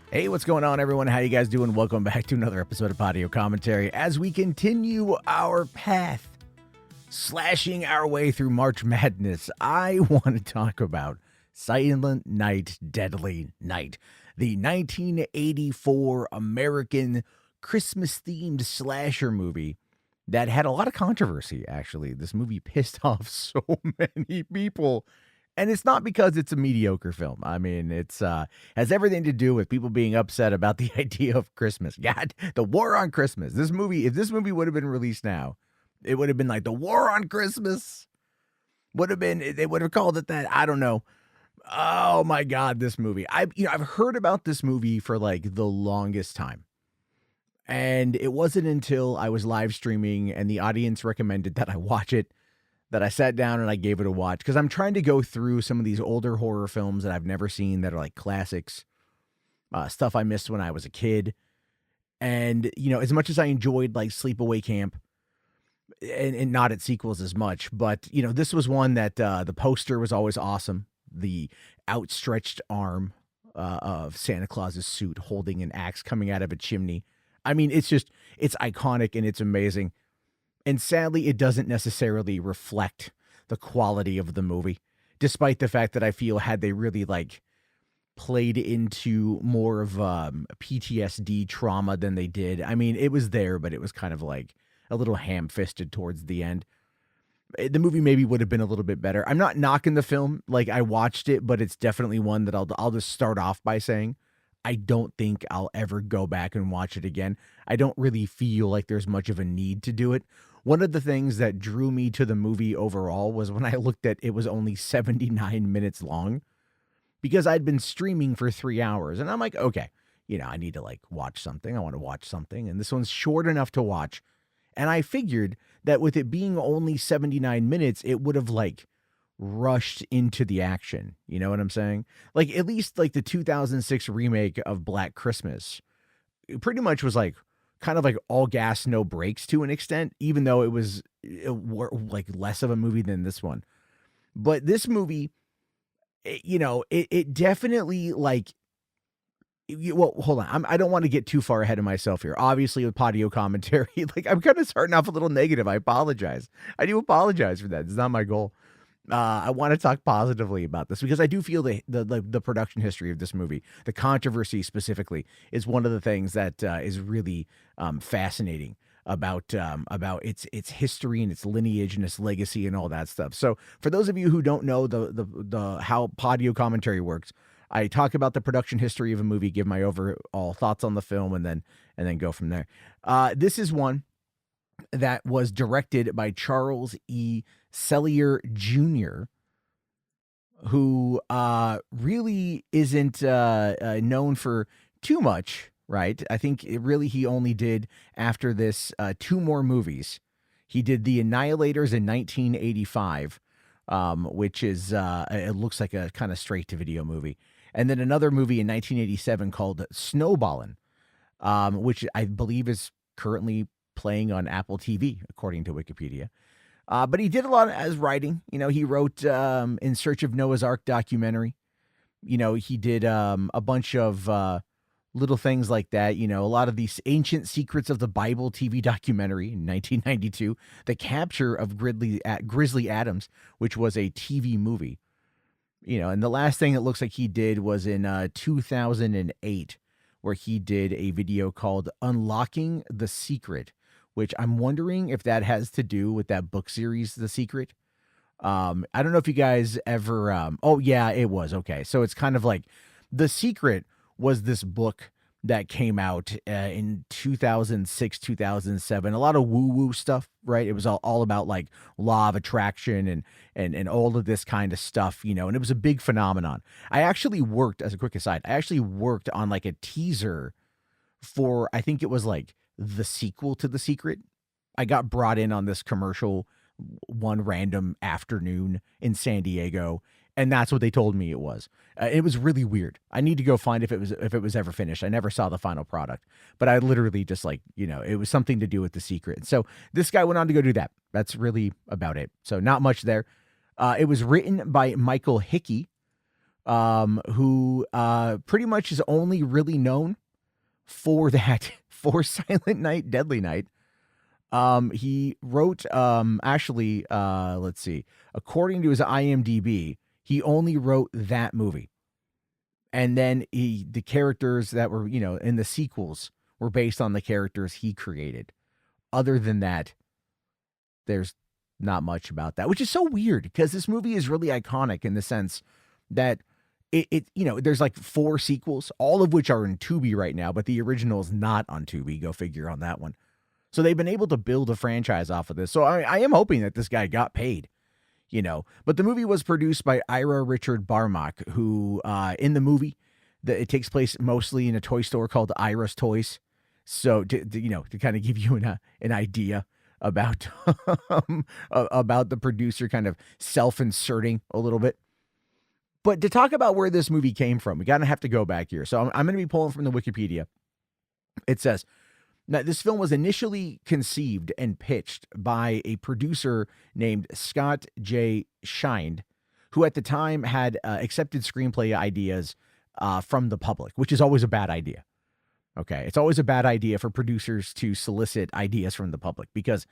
Hey, what's going on, everyone? How you guys doing? Welcome back to another episode of Podio Commentary as we continue our path, slashing our way through March Madness. I want to talk about Silent Night, Deadly Night, the 1984 American Christmas-themed slasher movie that had a lot of controversy, actually. This movie pissed off so many people. And it's not because it's a mediocre film. I mean, it's has everything to do with people being upset about the idea of Christmas. God, the war on Christmas. This movie, if this movie would have been released now, it would have been like the war on Christmas. Would have been, they would have called it that. I don't know. Oh my God, this movie. I've heard about this movie for like the longest time. And it wasn't until I was live streaming and the audience recommended that I watch it that I sat down and I gave it a watch, because I'm trying to go through some of these older horror films that I've never seen that are like classics, stuff I missed when I was a kid. And, as much as I enjoyed like Sleepaway Camp and not its sequels as much, but, this was one that the poster was always awesome. The outstretched arm of Santa Claus's suit holding an axe coming out of a chimney. I mean, it's iconic and it's amazing. And sadly, it doesn't necessarily reflect the quality of the movie, despite the fact that I feel had they really like played into more of PTSD trauma than they did. I mean, it was there, but it was kind of like a little ham-fisted towards the end. The movie maybe would have been a little bit better. I'm not knocking the film. Like, I watched it, but it's definitely one that I'll just start off by saying I don't think I'll ever go back and watch it again. I don't really feel like there's much of a need to do it. One of the things that drew me to the movie overall was when I looked at it was only 79 minutes long, because I'd been streaming for 3 hours and I'm like, okay, I need to like watch something. I want to watch something. And this one's short enough to watch. And I figured that with it being only 79 minutes, it would have like rushed into the action. You know what I'm saying? Like, at least like the 2006 remake of Black Christmas, it pretty much was like kind of like all gas, no brakes to an extent, even though it was like less of a movie than this one. But this movie, it definitely like, well, hold on. I don't want to get too far ahead of myself here. Obviously, with Podio Commentary, like I'm kind of starting off a little negative. I apologize. I do apologize for that. It's not my goal. I want to talk positively about this because I do feel the production history of this movie, the controversy specifically, is one of the things that is really fascinating about its history and its lineage and its legacy and all that stuff. So for those of you who don't know the how Podio Commentary works, I talk about the production history of a movie, give my overall thoughts on the film, and then go from there. This is one that was directed by Charles E. Sellier Jr., who really isn't known for too much, right? I think he only did, after this, 2 more movies. He did The Annihilators in 1985, which is, it looks like a kind of straight-to-video movie. And then another movie in 1987 called Snowballin', which I believe is currently playing on Apple TV, according to Wikipedia. But he did a lot as writing. He wrote In Search of Noah's Ark documentary. He did a bunch of little things like that. A lot of these Ancient Secrets of the Bible TV documentary in 1992. The Capture of Grizzly Adams, which was a TV movie. And the last thing it looks like he did was in 2008, where he did a video called Unlocking the Secret, which I'm wondering if that has to do with that book series, The Secret. I don't know if you guys ever, oh yeah, it was. Okay. So it's kind of like The Secret was this book that came out in 2006, 2007, a lot of woo-woo stuff, right? It was all about like law of attraction and all of this kind of stuff, and it was a big phenomenon. I actually worked, as a quick aside, on like a teaser for, I think it was like the sequel to The Secret. I got brought in on this commercial one random afternoon in San Diego, and that's what they told me it was. It was really weird. I need to go find if it was ever finished. I never saw the final product, but I literally just like, it was something to do with The Secret. So this guy went on to go do that. That's really about it. So not much there. It was written by Michael Hickey, who pretty much is only really known for that, for Silent Night, Deadly Night. He wrote, let's see, according to his IMDb, he only wrote that movie. And then the characters that were, in the sequels were based on the characters he created. Other than that, there's not much about that, which is so weird because this movie is really iconic in the sense that there's like 4 sequels, all of which are in Tubi right now, but the original is not on Tubi. Go figure on that one. So they've been able to build a franchise off of this. So I am hoping that this guy got paid, But the movie was produced by Ira Richard Barmach, who in the movie, it takes place mostly in a toy store called Ira's Toys. So to kind of give you an idea about about the producer kind of self-inserting a little bit. But to talk about where this movie came from, we gotta have to go back here. So I'm going to be pulling from the Wikipedia. It says, now, this film was initially conceived and pitched by a producer named Scott J. Scheind, who at the time had accepted screenplay ideas from the public, which is always a bad idea. Okay, it's always a bad idea for producers to solicit ideas from the public because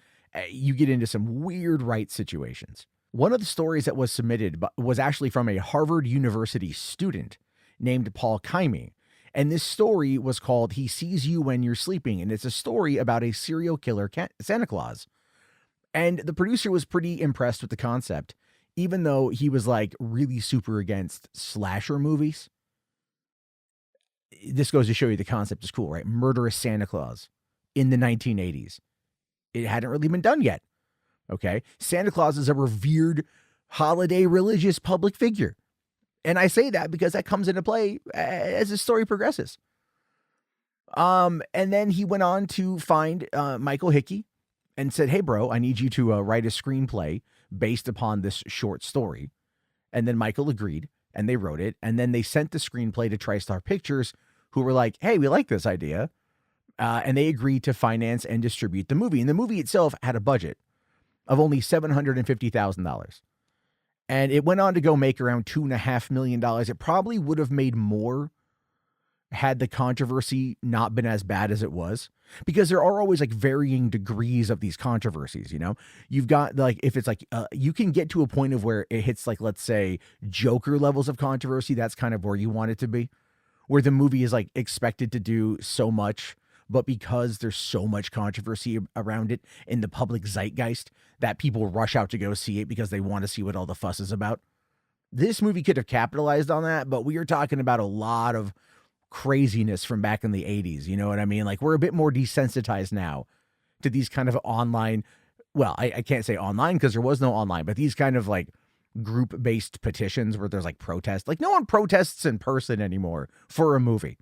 you get into some weird rights situations. One of the stories that was submitted was actually from a Harvard University student named Paul Kaimi. And this story was called He Sees You When You're Sleeping. And it's a story about a serial killer Santa Claus. And the producer was pretty impressed with the concept, even though he was like really super against slasher movies. This goes to show you the concept is cool, right? Murderous Santa Claus in the 1980s. It hadn't really been done yet. Okay. Santa Claus is a revered holiday religious public figure. And I say that because that comes into play as the story progresses. And then he went on to find Michael Hickey and said, hey, bro, I need you to write a screenplay based upon this short story. And then Michael agreed and they wrote it. And then they sent the screenplay to TriStar Pictures, who were like, hey, we like this idea. And they agreed to finance and distribute the movie. And the movie itself had a budget of only $750,000. And it went on to go make around $2.5 million. It probably would have made more had the controversy not been as bad as it was, because there are always like varying degrees of these controversies. You've got like, if it's like, you can get to a point of where it hits like, let's say Joker levels of controversy. That's kind of where you want it to be, where the movie is like expected to do so much, but because there's so much controversy around it in the public zeitgeist that people rush out to go see it because they want to see what all the fuss is about. This movie could have capitalized on that, but we are talking about a lot of craziness from back in the 80s. You know what I mean? Like, we're a bit more desensitized now to these kind of online, well, I can't say online because there was no online, but these kind of like group-based petitions where there's like protests. Like, no one protests in person anymore for a movie.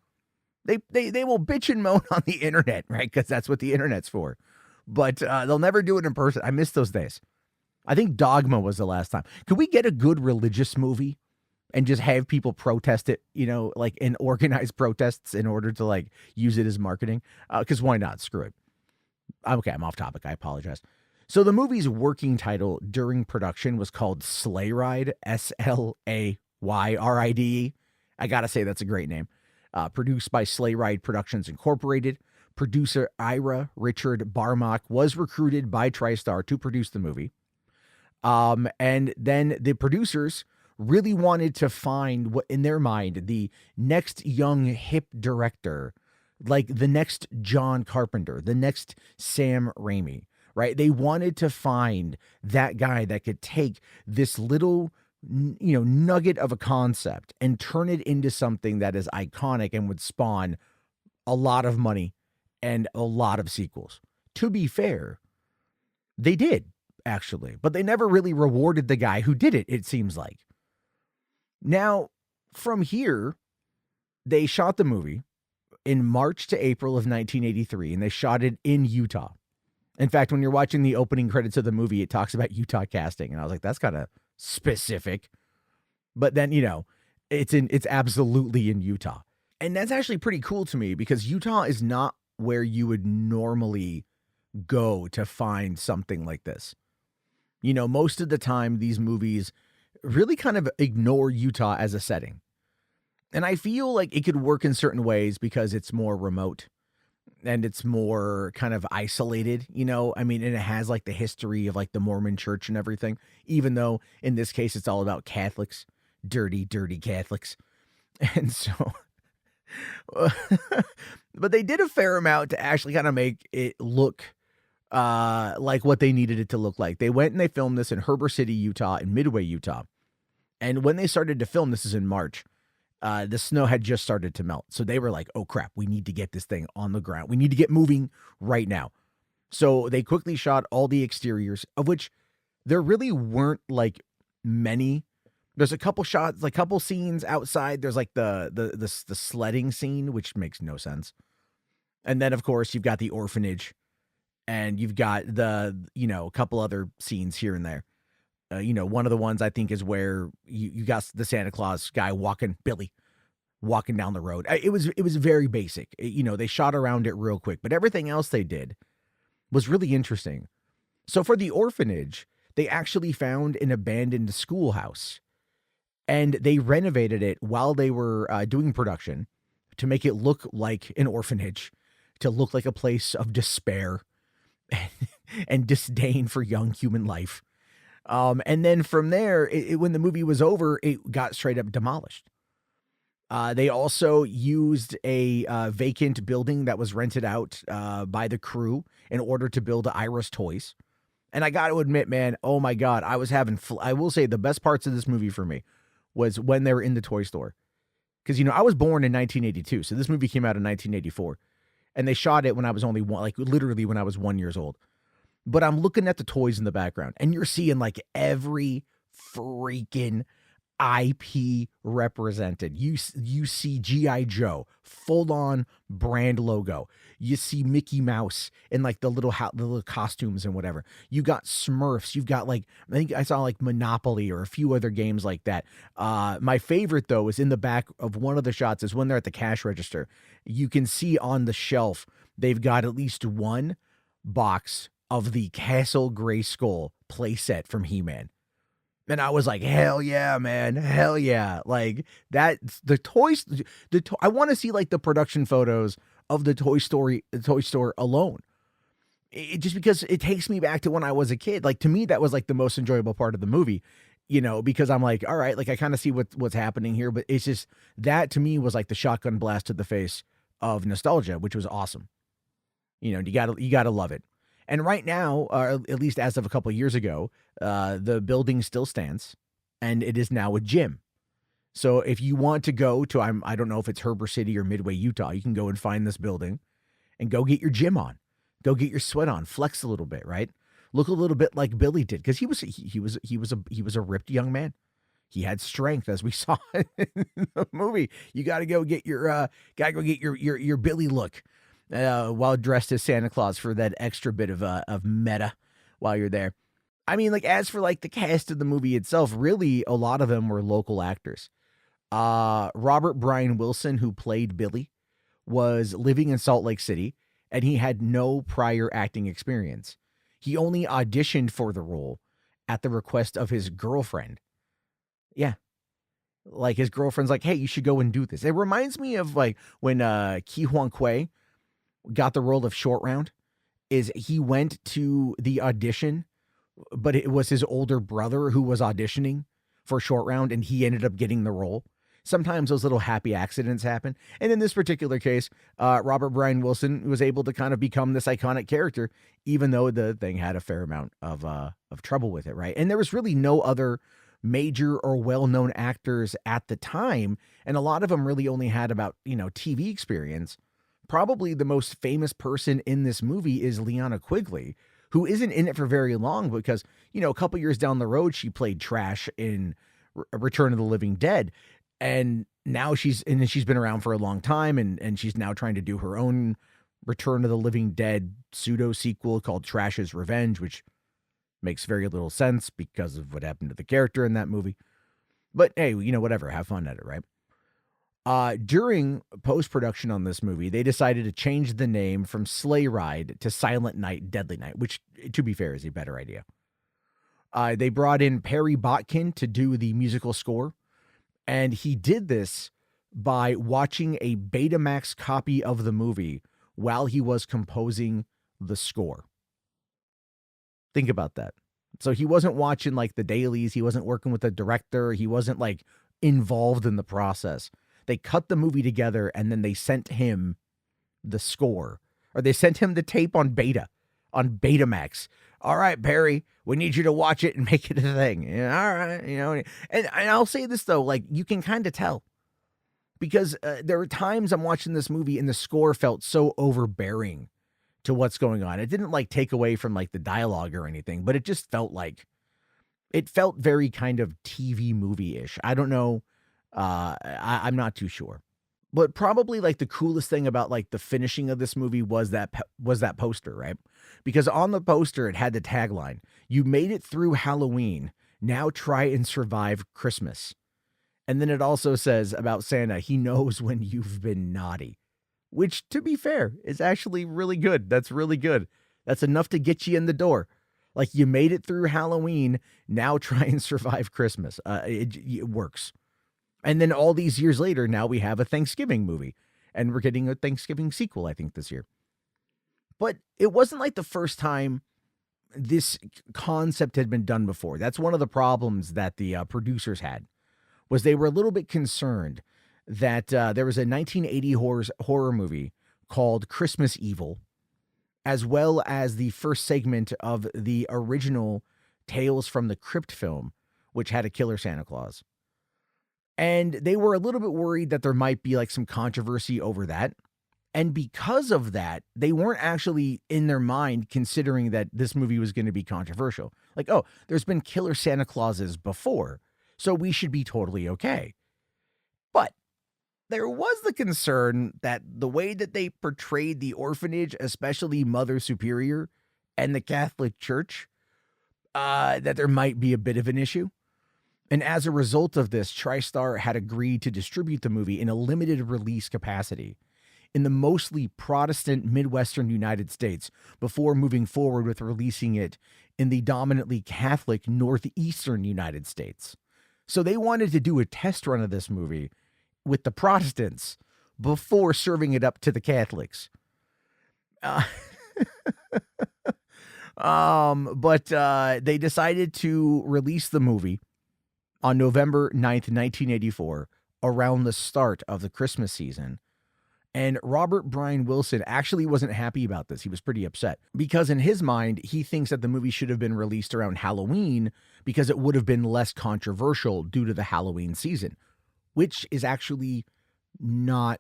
They will bitch and moan on the internet, right? Because that's what the internet's for. But they'll never do it in person. I miss those days. I think Dogma was the last time. Could we get a good religious movie and just have people protest it, like in organized protests in order to like use it as marketing? Because why not? Screw it. Okay, I'm off topic. I apologize. So the movie's working title during production was called Sleigh Ride, Slayyride. I got to say, that's a great name. Produced by Sleigh Ride Productions Incorporated. Producer Ira Richard Barmach was recruited by TriStar to produce the movie. And then the producers really wanted to find what, in their mind, the next young hip director, like the next John Carpenter, the next Sam Raimi, right? They wanted to find that guy that could take this little nugget of a concept and turn it into something that is iconic and would spawn a lot of money and a lot of sequels. To be fair, they did, actually, but they never really rewarded the guy who did it, it seems like. Now, from here, they shot the movie in March to April of 1983, and they shot it in Utah. In fact, when you're watching the opening credits of the movie, it talks about Utah casting, and I was like, that's kind of specific. But then, it's absolutely in Utah. And that's actually pretty cool to me because Utah is not where you would normally go to find something like this. Most of the time these movies really kind of ignore Utah as a setting. And I feel like it could work in certain ways because it's more remote and it's more kind of isolated, you know? I mean, and it has like the history of like the Mormon church and everything, even though in this case it's all about Catholics, dirty, dirty Catholics. And so, but they did a fair amount to actually kind of make it look like what they needed it to look like. They went and they filmed this in Heber City, Utah, and Midway, Utah. And when they started to film, this is in March, the snow had just started to melt. So they were like, oh crap, we need to get this thing on the ground. We need to get moving right now. So they quickly shot all the exteriors, of which there really weren't like many. There's a couple shots, like couple scenes outside. There's like the sledding scene, which makes no sense. And then of course you've got the orphanage, and you've got a couple other scenes here and there. One of the ones I think is where you got the Santa Claus guy Billy walking down the road. It was very basic. They shot around it real quick, but everything else they did was really interesting. So for the orphanage, they actually found an abandoned schoolhouse, and they renovated it while they were doing production to make it look like an orphanage, to look like a place of despair and disdain for young human life. And then from there, when the movie was over, it got straight up demolished. They also used a vacant building that was rented out by the crew in order to build Iris toys. And I got to admit, man, oh my God, I was having, I will say the best parts of this movie for me was when they were in the toy store. Because, I was born in 1982, so this movie came out in 1984. And they shot it when I was only literally when I was 1 year old. But I'm looking at the toys in the background, and you're seeing like every freaking IP represented. You see G.I. Joe, full on brand logo. You see Mickey Mouse in like the little costumes and whatever. You got Smurfs. You've got I think I saw like Monopoly or a few other games like that. My favorite though is in the back of one of the shots is when they're at the cash register. You can see on the shelf, they've got at least one box of the Castle Grayskull playset from He-Man. And I was like, hell yeah, man. Hell yeah. Like that, the toys, I want to see like the production photos of the Toy Store alone. Just because it takes me back to when I was a kid. Like to me, that was like the most enjoyable part of the movie, because I'm like, all right, like I kind of see what's happening here, but it's just that to me was like the shotgun blast to the face of nostalgia, which was awesome. You gotta love it. And right now, at least as of a couple of years ago, the building still stands, and it is now a gym. So if you want to go to, I don't know if it's Heber City or Midway, Utah, you can go and find this building and go get your gym on, go get your sweat on, flex a little bit, right? Look a little bit like Billy did, because he was a ripped young man. He had strength, as we saw in the movie. You got to go get your Billy look. While dressed as Santa Claus for that extra bit of meta while you're there. I mean, like as for like the cast of the movie itself, really a lot of them were local actors. Robert Brian Wilson, who played Billy, was living in Salt Lake City, and he had no prior acting experience. He only auditioned for the role at the request of his girlfriend. Yeah. Like his girlfriend's like, hey, you should go and do this. It reminds me of like when Ki Huang Kuei got the role of Short Round. Is he went to the audition, but it was his older brother who was auditioning for Short Round, and he ended up getting the role. Sometimes those little happy accidents happen. And in this particular case, Robert Brian Wilson was able to kind of become this iconic character, even though the thing had a fair amount of trouble with it, right? And there was really no other major or well-known actors at the time, and a lot of them really only had about, TV experience. Probably the most famous person in this movie is Liana Quigley, who isn't in it for very long because, a couple years down the road, she played Trash in Return of the Living Dead. And now she's been around for a long time, and she's now trying to do her own Return of the Living Dead pseudo sequel called Trash's Revenge, which makes very little sense because of what happened to the character in that movie. But hey, whatever, have fun at it, right? During post-production on this movie, they decided to change the name from Sleigh Ride to Silent Night, Deadly Night, which, to be fair, is a better idea. They brought in Perry Botkin to do the musical score, and he did this by watching a Betamax copy of the movie while he was composing the score. Think about that. So he wasn't watching like the dailies. He wasn't working with the director. He wasn't like involved in the process. They cut the movie together and then they sent him the score, or they sent him the tape on Betamax. All right, Perry, we need you to watch it and make it a thing. Yeah, all right. And I'll say this though, like you can kind of tell because there were times I'm watching this movie and the score felt so overbearing to what's going on. It didn't like take away from like the dialogue or anything, but it just felt like it felt very kind of TV movie-ish. I don't know. I'm not too sure. But probably like the coolest thing about like the finishing of this movie was that poster, right? Because on the poster it had the tagline, "You made it through Halloween. Now try and survive Christmas." And then it also says about Santa, he knows when you've been naughty. Which, to be fair, is actually really good. That's really good. That's enough to get you in the door. Like, you made it through Halloween, now try and survive Christmas. It works. And then all these years later, now we have a Thanksgiving movie. And we're getting a Thanksgiving sequel, I think, this year. But it wasn't like the first time this concept had been done before. That's one of the problems that the producers had, was they were a little bit concerned that there was a 1980 horror movie called Christmas Evil, as well as the first segment of the original Tales from the Crypt film, which had a killer Santa Claus. And they were a little bit worried that there might be like some controversy over that. And because of that, they weren't actually in their mind considering that this movie was going to be controversial. Like, oh, there's been killer Santa Clauses before, so we should be totally okay. But there was the concern that the way that they portrayed the orphanage, especially Mother Superior and the Catholic Church, that there might be a bit of an issue. And as a result of this, TriStar had agreed to distribute the movie in a limited release capacity in the mostly Protestant Midwestern United States before moving forward with releasing it in the dominantly Catholic Northeastern United States. So they wanted to do a test run of this movie with the Protestants before serving it up to the Catholics. But they decided to release the movie on November 9th, 1984, around the start of the Christmas season. And Robert Brian Wilson actually wasn't happy about this. He was pretty upset because in his mind, he thinks that the movie should have been released around Halloween because it would have been less controversial due to the Halloween season, which is actually not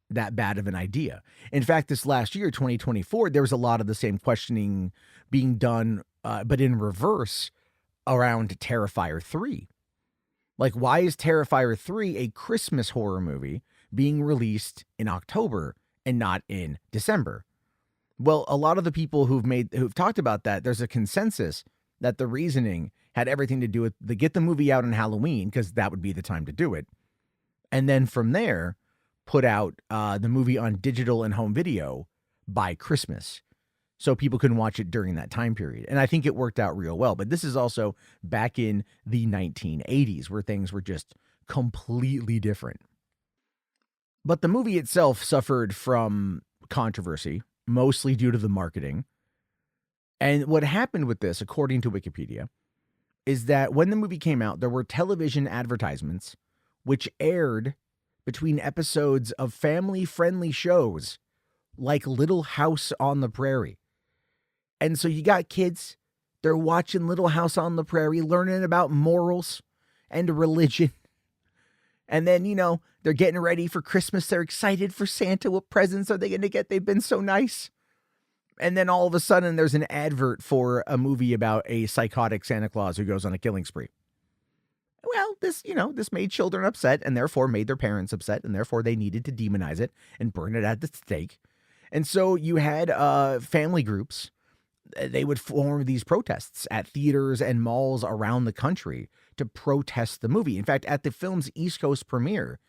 that bad of an idea. In fact, this last year, 2024, there was a lot of the same questioning being done, but in reverse around Terrifier 3. Like, why is Terrifier 3 a Christmas horror movie being released in October and not in December? Well, a lot of the people who've talked about that, there's a consensus that the reasoning had everything to do with get the movie out on Halloween because that would be the time to do it. And then from there, put out the movie on digital and home video by Christmas so people can watch it during that time period. And I think it worked out real well. But this is also back in the 1980s where things were just completely different. But the movie itself suffered from controversy, mostly due to the marketing. And what happened with this, according to Wikipedia, is that when the movie came out, there were television advertisements which aired between episodes of family-friendly shows like Little House on the Prairie. And so you got kids, they're watching Little House on the Prairie, learning about morals and religion. And then, they're getting ready for Christmas. They're excited for Santa. What presents are they going to get? They've been so nice. And then all of a sudden there's an advert for a movie about a psychotic Santa Claus who goes on a killing spree. Well, this made children upset and therefore made their parents upset, and therefore they needed to demonize it and burn it at the stake. And so you had family groups. They would form these protests at theaters and malls around the country to protest the movie. In fact, at the film's East Coast premiere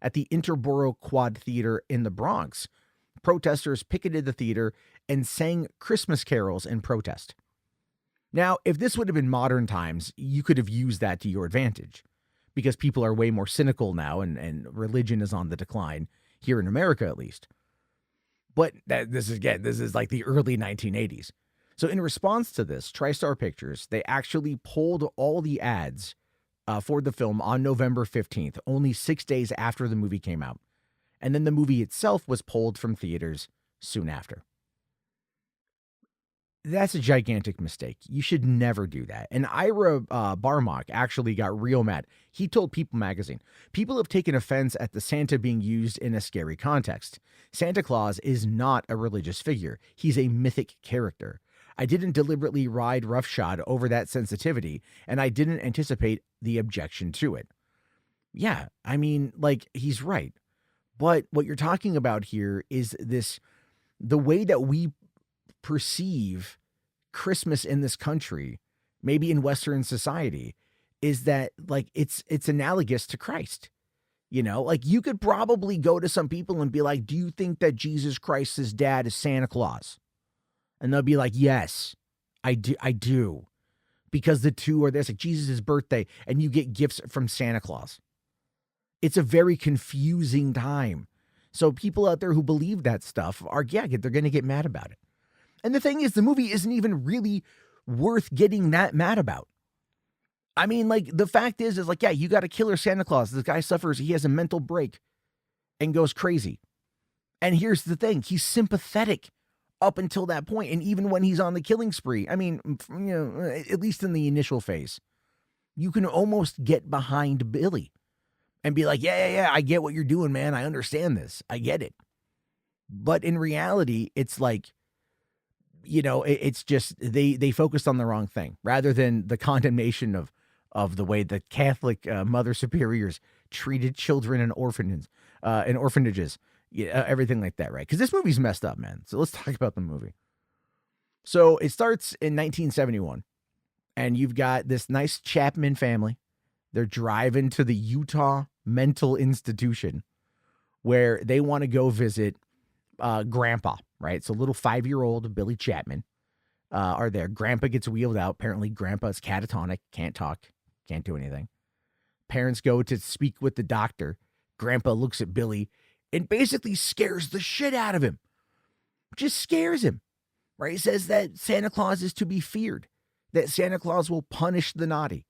at the Interborough Quad Theater in the Bronx, protesters picketed the theater and sang Christmas carols in protest. Now, if this would have been modern times, you could have used that to your advantage because people are way more cynical now, and religion is on the decline here in America, at least. But this is like the early 1980s. So in response to this, TriStar Pictures, they actually pulled all the ads for the film on November 15th, only 6 days after the movie came out. And then the movie itself was pulled from theaters soon after. That's a gigantic mistake. You should never do that. And Ira Barmach actually got real mad. He told People magazine, people have taken offense at the Santa being used in a scary context. Santa Claus is not a religious figure. He's a mythic character. I didn't deliberately ride roughshod over that sensitivity, and I didn't anticipate the objection to it. Yeah, I mean, like, he's right. But what you're talking about here is the way that we perceive Christmas in this country, maybe in Western society, is that like it's analogous to Christ. Like you could probably go to some people and be like, do you think that Jesus Christ's dad is Santa Claus? And they'll be like, yes, I do. Because the two are this, like Jesus' birthday, and you get gifts from Santa Claus. It's a very confusing time. So people out there who believe that stuff they're going to get mad about it. And the thing is, the movie isn't even really worth getting that mad about. I mean, like, the fact is like, yeah, you got a killer Santa Claus. This guy suffers. He has a mental break and goes crazy. And here's the thing. He's sympathetic up until that point. And even when he's on the killing spree, I mean, at least in the initial phase, you can almost get behind Billy and be like, yeah, I get what you're doing, man. I understand this. I get it. But in reality, it's like, it's just they focused on the wrong thing rather than the condemnation of the way the Catholic mother superiors treated children in orphanages, everything like that, right? Because this movie's messed up, man. So let's talk about the movie. So it starts in 1971, and you've got this nice Chapman family. They're driving to the Utah Mental Institution where they want to go visit Grandpa, right? So little 5-year-old Billy Chapman are there. Grandpa gets wheeled out. Apparently, Grandpa's catatonic, can't talk, can't do anything. Parents go to speak with the doctor. Grandpa looks at Billy and basically scares the shit out of him. Just scares him, right? He says that Santa Claus is to be feared, that Santa Claus will punish the naughty.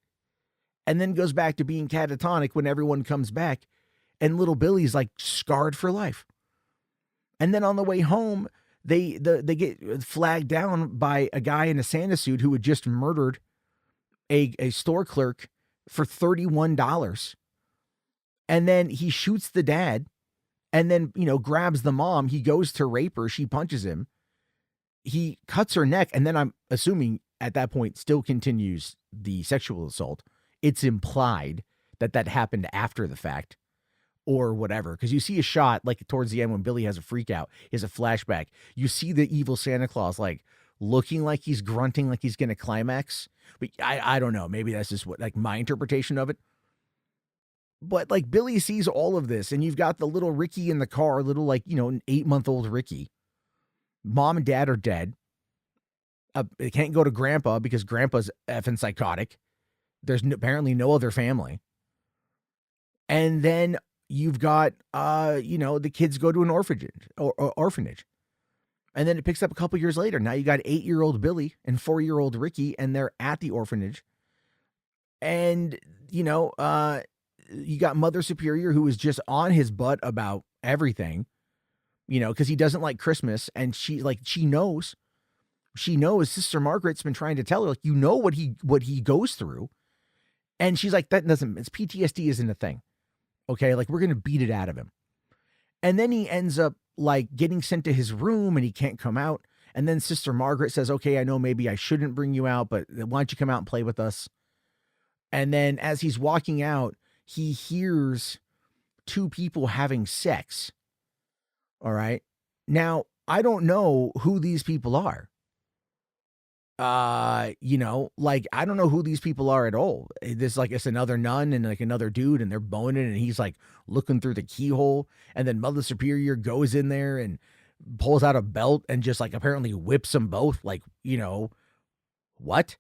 And then goes back to being catatonic when everyone comes back, and little Billy's like scarred for life. And then on the way home, they get flagged down by a guy in a Santa suit who had just murdered a store clerk for $31. And then he shoots the dad and then, grabs the mom. He goes to rape her. She punches him. He cuts her neck. And then I'm assuming at that point still continues the sexual assault. It's implied that happened after the fact. Or whatever, because you see a shot like towards the end when Billy has a freak out, he has a flashback. You see the evil Santa Claus like looking like he's grunting like he's going to climax. But I don't know. Maybe that's just what like my interpretation of it. But like Billy sees all of this, and you've got the little Ricky in the car, little like, an 8-month-old Ricky. Mom and dad are dead. They can't go to Grandpa because Grandpa's effing psychotic. There's apparently no other family. And then you've got, the kids go to an orphanage. And then it picks up a couple years later. Now you got 8-year-old Billy and 4-year-old Ricky, and they're at the orphanage. And, you got Mother Superior who is just on his butt about everything, because he doesn't like Christmas. And she knows Sister Margaret's been trying to tell her, like, what he goes through. And she's like, it's PTSD isn't a thing. Okay, like we're going to beat it out of him. And then he ends up like getting sent to his room and he can't come out. And then Sister Margaret says, okay, I know maybe I shouldn't bring you out, but why don't you come out and play with us? And then as he's walking out, he hears 2 people having sex. All right. Now, I don't know who these people are. I don't know who these people are at all. There's like, it's another nun and like another dude, and they're boning, and he's like looking through the keyhole. And then Mother Superior goes in there and pulls out a belt and just like apparently whips them both. Like, what?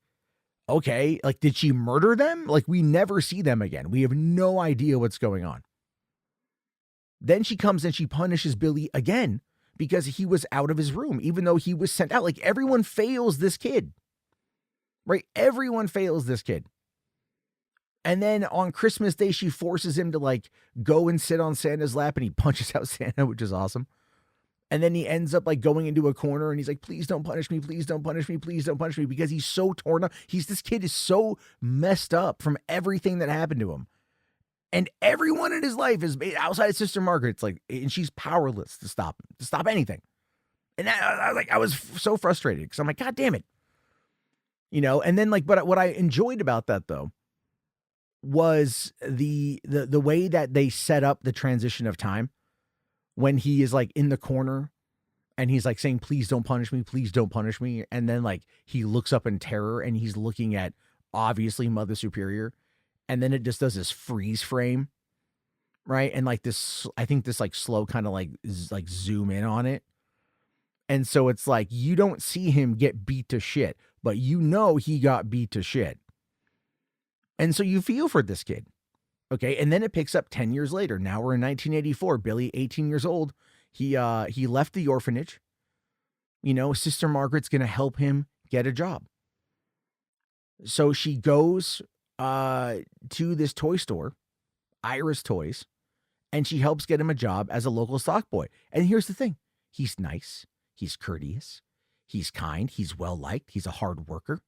Okay, like, did she murder them? Like, we never see them again. We have no idea what's going on. Then she comes and she punishes Billy again because he was out of his room, even though he was sent out. Like, everyone fails this kid, right? Everyone fails this kid. And then on Christmas Day, she forces him to like go and sit on Santa's lap, and he punches out Santa, which is awesome. And then he ends up like going into a corner and he's like, please don't punish me. Please don't punish me. Please don't punish me, because he's so torn up. This kid is so messed up from everything that happened to him. And everyone in his life is outside of Sister Margaret. It's like, and she's powerless to stop him, to stop anything. And I was so frustrated because I'm like, God damn it. And then like, but what I enjoyed about that though was the way that they set up the transition of time when he is like in the corner and he's like saying, please don't punish me. Please don't punish me. And then like he looks up in terror and he's looking at obviously Mother Superior. And then it just does this freeze frame. Right. And like this, I think this like slow kind of like zoom in on it. And so it's like, you don't see him get beat to shit, but he got beat to shit. And so you feel for this kid. Okay. And then it picks up 10 years later. Now we're in 1984. Billy, 18 years old. He left the orphanage. Sister Margaret's going to help him get a job. So she goes to this toy store, Iris Toys, and she helps get him a job as a local stock boy. And here's the thing. He's nice. He's courteous. He's kind. He's well-liked. He's a hard worker.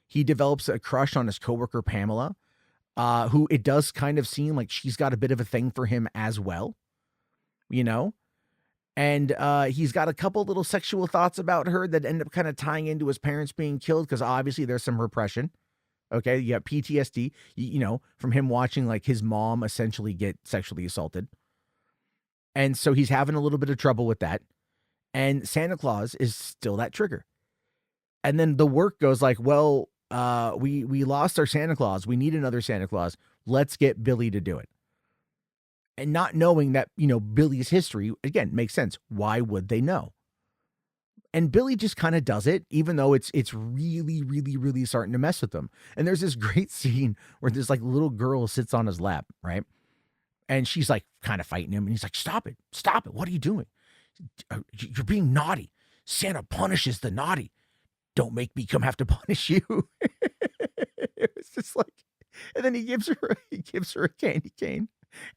He develops a crush on his coworker, Pamela, who it does kind of seem like she's got a bit of a thing for him as well, and he's got a couple little sexual thoughts about her that end up kind of tying into his parents being killed, because obviously there's some repression. Okay, you got PTSD, from him watching like his mom essentially get sexually assaulted. And so he's having a little bit of trouble with that. And Santa Claus is still that trigger. And then the work goes like, well, we lost our Santa Claus. We need another Santa Claus. Let's get Billy to do it. And not knowing that, Billy's history, again, makes sense. Why would they know? And Billy just kind of does it, even though it's really, really, really starting to mess with them. And there's this great scene where this like little girl sits on his lap, right? And she's like kind of fighting him. And he's like, stop it. What are you doing? You're being naughty. Santa punishes the naughty. Don't make me have to punish you. It was just like, and then he gives her a candy cane.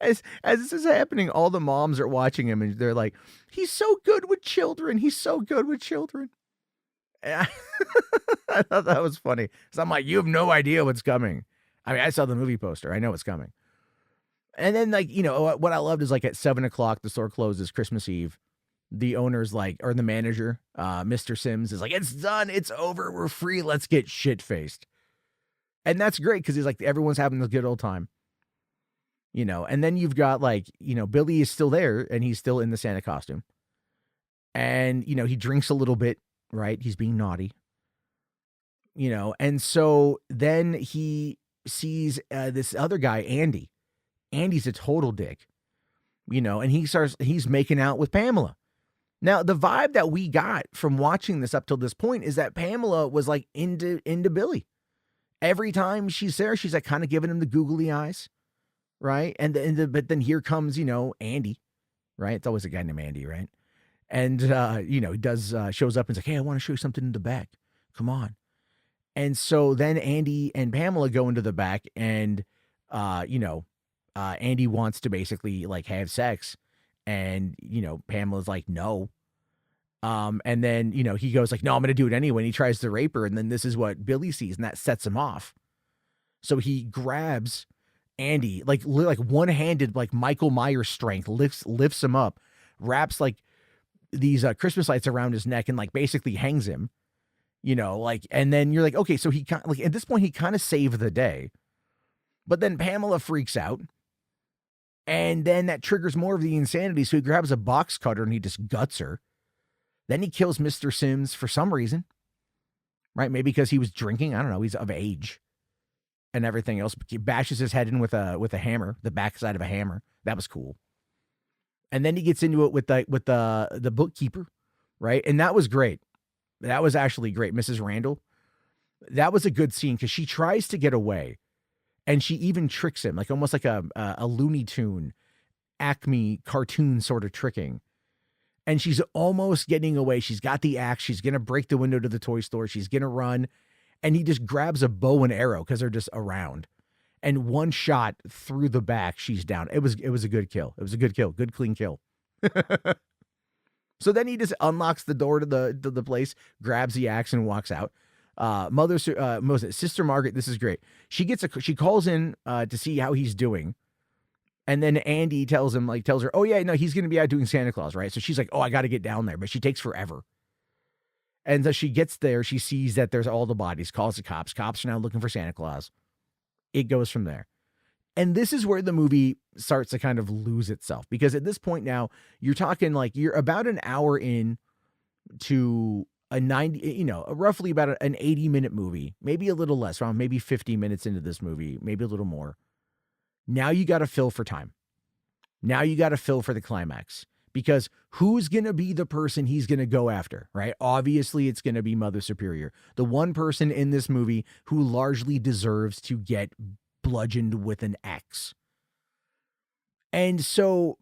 As this is happening, all the moms are watching him and they're like, he's so good with children. He's so good with children. And I thought that was funny. So I'm like, you have no idea what's coming. I mean, I saw the movie poster. I know what's coming. And then like, what I loved is like at 7:00, the store closes Christmas Eve. The owner's like, or the manager, Mr. Sims is like, it's done. It's over. We're free. Let's get shit-faced. And that's great because he's like, everyone's having a good old time. And then you've got like, Billy is still there and he's still in the Santa costume. And, he drinks a little bit, right? He's being naughty, and so then he sees this other guy, Andy. Andy's a total dick, and he's making out with Pamela. Now, the vibe that we got from watching this up till this point is that Pamela was like into Billy. Every time she's there, she's like kind of giving him the googly eyes. Right. But then here comes, Andy, right? It's always a guy named Andy, right? And, he does, shows up and is like, hey, I want to show you something in the back. Come on. And so then Andy and Pamela go into the back and, Andy wants to basically like have sex and, Pamela's like, no. And then, he goes like, no, I'm going to do it anyway. And he tries to rape her. And then this is what Billy sees and that sets him off. So he grabs Andy, like one-handed, like Michael Myers strength, lifts him up, wraps like these Christmas lights around his neck and like basically hangs him, and then you're like, okay, so he kind like at this point he kind of saved the day, but then Pamela freaks out, and then that triggers more of the insanity. So he grabs a box cutter and he just guts her. Then he kills Mr. Sims for some reason, right? Maybe because he was drinking. I don't know. He's of age. And everything else. He bashes his head in with a hammer, the backside of a hammer. That was cool. And then he gets into it with the bookkeeper, right? And that was great. That was actually great, Mrs. Randall. That was a good scene because she tries to get away and she even tricks him, like almost like a Looney Tune, Acme cartoon sort of tricking. And she's almost getting away. She's got the axe. She's going to break the window to the toy store. She's going to run. And he just grabs a bow and arrow because they're just around. And one shot through the back, she's down. It was a good kill. It was a good kill. Good, clean kill. So then he just unlocks the door to the place, grabs the axe, and walks out. Sister Margaret, this is great. She calls in to see how he's doing. And then Andy tells her, oh yeah, no, he's going to be out doing Santa Claus, right? So she's like, oh, I got to get down there, but she takes forever. And so she gets there, she sees that there's all the bodies, calls the cops. Cops are now looking for Santa Claus. It goes from there. And this is where the movie starts to kind of lose itself, because at this point now, you're talking like you're about an hour in to a 90, roughly about an 80-minute movie, maybe a little less, around maybe 50 minutes into this movie, maybe a little more. Now you got to fill for time. Now you got to fill for the climax, because who's going to be the person he's going to go after, right? Obviously, it's going to be Mother Superior, the one person in this movie who largely deserves to get bludgeoned with an axe. And so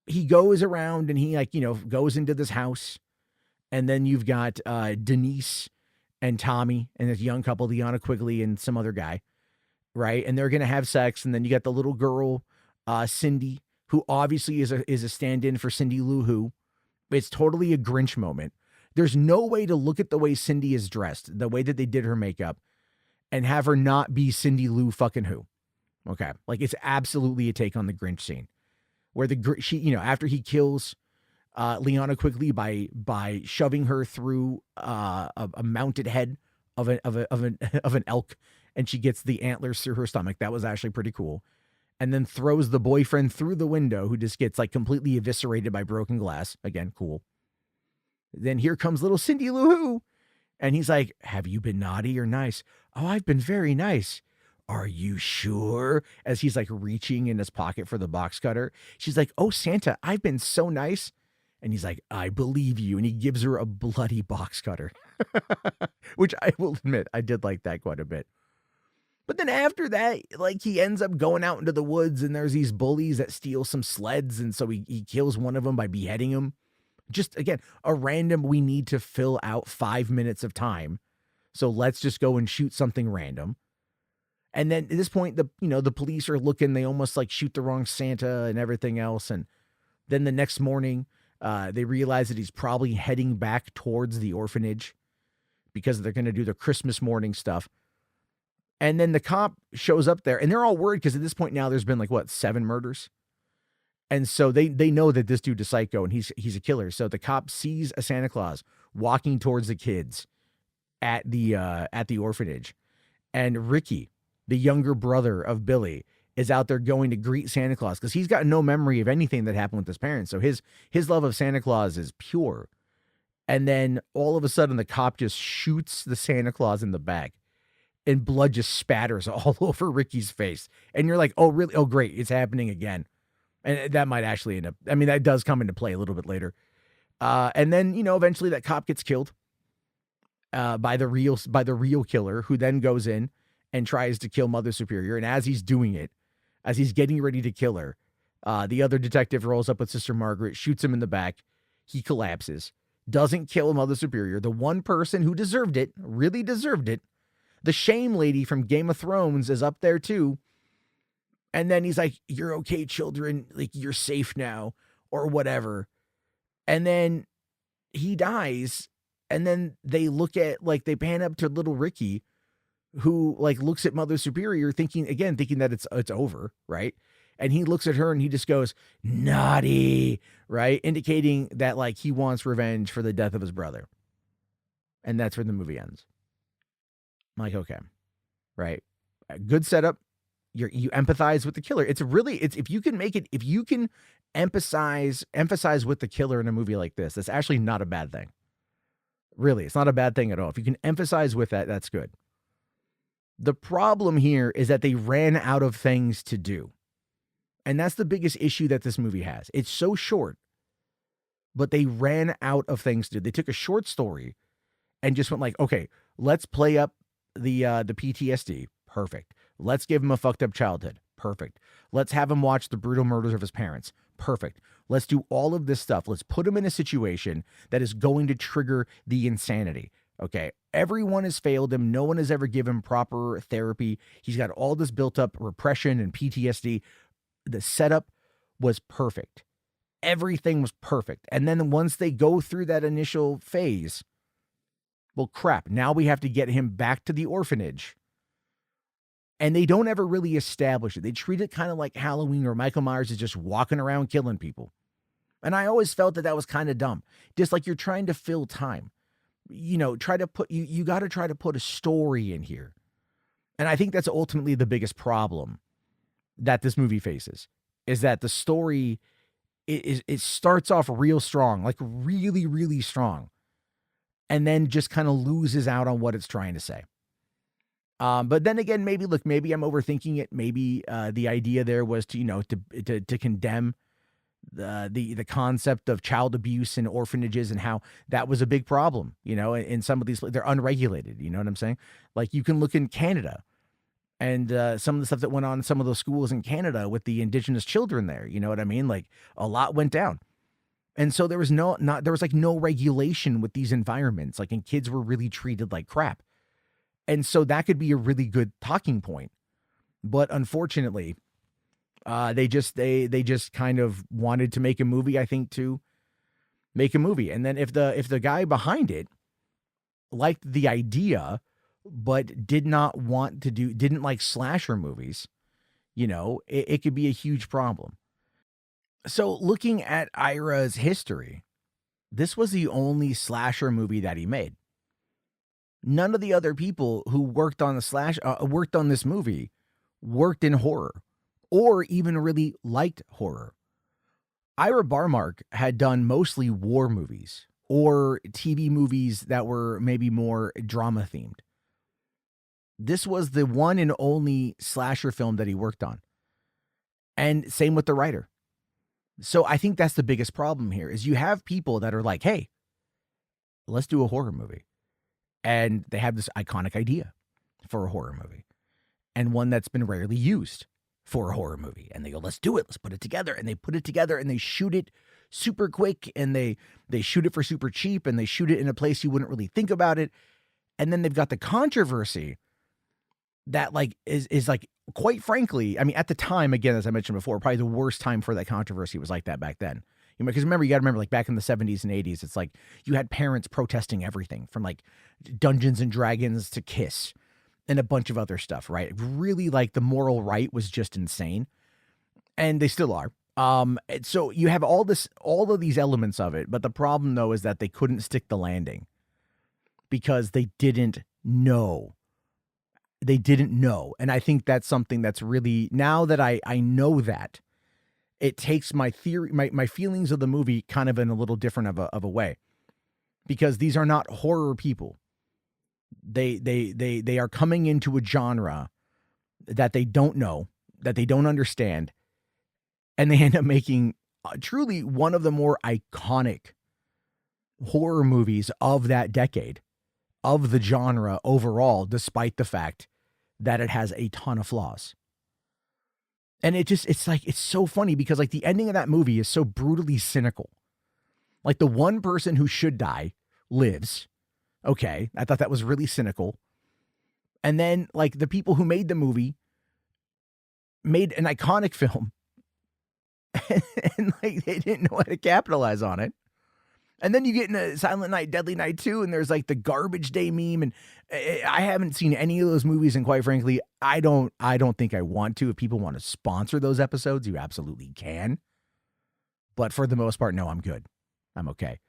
he goes around and he goes into this house, and then you've got Denise and Tommy and this young couple, Liana Quigley and some other guy. Right. And they're going to have sex. And then you got the little girl, Cindy, who obviously is a stand-in for Cindy Lou Who. It's totally a Grinch moment. There's no way to look at the way Cindy is dressed, the way that they did her makeup, and have her not be Cindy Lou fucking Who. Okay. Like, it's absolutely a take on the Grinch scene where after he kills Liana Quigley by shoving her through a mounted head of an elk, and she gets the antlers through her stomach. That was actually pretty cool. And then throws the boyfriend through the window, who just gets like completely eviscerated by broken glass. Again, cool. Then here comes little Cindy Lou Who, and he's like, have you been naughty or nice? Oh, I've been very nice. Are you sure? As he's like reaching in his pocket for the box cutter. She's like, oh, Santa, I've been so nice. And he's like, I believe you. And he gives her a bloody box cutter, which I will admit, I did like that quite a bit. But then after that, like, he ends up going out into the woods, and there's these bullies that steal some sleds. And so he kills one of them by beheading him. Just, again, a random, we need to fill out 5 minutes of time. So let's just go and shoot something random. And then at this point, the police are looking, they almost like shoot the wrong Santa and everything else. And then the next morning, they realize that he's probably heading back towards the orphanage because they're going to do the Christmas morning stuff. And then the cop shows up there, and they're all worried because at this point now there's been 7 murders. And so they know that this dude is psycho and he's a killer. So the cop sees a Santa Claus walking towards the kids at the orphanage. And Ricky, the younger brother of Billy, is out there going to greet Santa Claus because he's got no memory of anything that happened with his parents. So his love of Santa Claus is pure. And then all of a sudden the cop just shoots the Santa Claus in the back, and blood just spatters all over Ricky's face. And you're like, oh, really? Oh, great. It's happening again. And that might actually end up, I mean, that does come into play a little bit later. And then, eventually that cop gets killed by the real killer, who then goes in and tries to kill Mother Superior. And as he's doing it, as he's getting ready to kill her, the other detective rolls up with Sister Margaret, shoots him in the back. He collapses, doesn't kill Mother Superior, the one person who deserved it, really deserved it. The shame lady from Game of Thrones is up there too. And then he's like, you're okay, children. Like, you're safe now, or whatever. And then he dies. And then they they pan up to little Ricky, who looks at Mother Superior thinking that it's over. Right. And he looks at her and he just goes, naughty, right? Indicating that he wants revenge for the death of his brother. And that's where the movie ends. I'm like, okay, right. Good setup. You empathize with the killer. It's if you can emphasize with the killer in a movie like this, that's actually not a bad thing. Really, it's not a bad thing at all. If you can empathize with that, that's good. The problem here is that they ran out of things to do. And that's the biggest issue that this movie has. It's so short, but they ran out of things to do. They took a short story and just went okay, let's play up the PTSD. Perfect. Let's give him a fucked up childhood. Perfect. Let's have him watch the brutal murders of his parents. Perfect. Let's do all of this stuff. Let's put him in a situation that is going to trigger the insanity. Okay. Everyone has failed him. No one has ever given him proper therapy. He's got all this built up repression and PTSD. The setup was perfect. Everything was perfect. And then once they go through that initial phase, well, crap, now we have to get him back to the orphanage. And they don't ever really establish it. They treat it kind of like Halloween, or Michael Myers is just walking around killing people. And I always felt that was kind of dumb. Just like you're trying to fill time. Try to put, you got to try to put a story in here. And I think that's ultimately the biggest problem that this movie faces, is that the story, it starts off real strong, like really, really strong, and then just kind of loses out on what it's trying to say. But then again, maybe I'm overthinking it. Maybe the idea there was to condemn the concept of child abuse in orphanages, and how that was a big problem. In some of these, they're unregulated. You know what I'm saying? Like, you can look in Canada, and some of the stuff that went on in some of those schools in Canada with the Indigenous children there. You know what I mean? Like, a lot went down. And so there was no regulation with these environments, like, and kids were really treated like crap. And so that could be a really good talking point. But unfortunately, they just kind of wanted to make a movie, I think, to make a movie. And then if the guy behind it liked the idea, but didn't like slasher movies, it could be a huge problem. So looking at Ira's history, this was the only slasher movie that he made. None of the other people who worked on this movie worked in horror, or even really liked horror. Ira Barmark had done mostly war movies or TV movies that were maybe more drama themed. This was the one and only slasher film that he worked on. And same with the writer. So I think that's the biggest problem here, is you have people that are like, hey, let's do a horror movie. And they have this iconic idea for a horror movie, and one that's been rarely used for a horror movie. And they go, let's do it. Let's put it together. And they put it together, and they shoot it super quick, and they shoot it for super cheap, and they shoot it in a place you wouldn't really think about it. And then they've got the controversy that is like, quite frankly, I mean, at the time, again, as I mentioned before, probably the worst time for that controversy was like that back then. Because you got to remember, like, back in the 70s and 80s, it's like you had parents protesting everything from like Dungeons and Dragons to Kiss and a bunch of other stuff, right? Really, like, the moral right was just insane, and they still are. So you have all of these elements of it, but the problem, though, is that they couldn't stick the landing because they didn't know. And I think that's something that's really, now that I know that, it takes my theory, my feelings of the movie kind of in a little different of a way, because these are not horror people. They are coming into a genre that they don't know, that they don't understand, and they end up making truly one of the more iconic horror movies of that decade, of the genre overall, despite the fact that it has a ton of flaws. And it's so funny because, like, the ending of that movie is so brutally cynical. Like, the one person who should die lives. Okay, I thought that was really cynical. And then, like, the people who made the movie made an iconic film, and like, they didn't know how to capitalize on it. And then you get into Silent Night, Deadly Night 2, and there's like the Garbage Day meme, and I haven't seen any of those movies, and quite frankly, I don't think I want to. If people want to sponsor those episodes, you absolutely can. But for the most part, no, I'm good. I'm okay.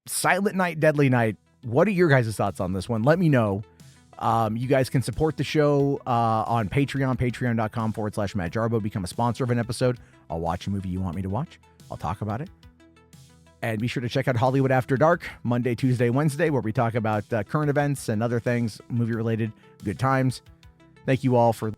Silent Night, Deadly Night, what are your guys' thoughts on this one? Let me know. You guys can support the show on Patreon, patreon.com/Matt Jarbo. Become a sponsor of an episode. I'll watch a movie you want me to watch. I'll talk about it. And be sure to check out Hollywood After Dark, Monday, Tuesday, Wednesday, where we talk about current events and other things, movie-related, good times. Thank you all for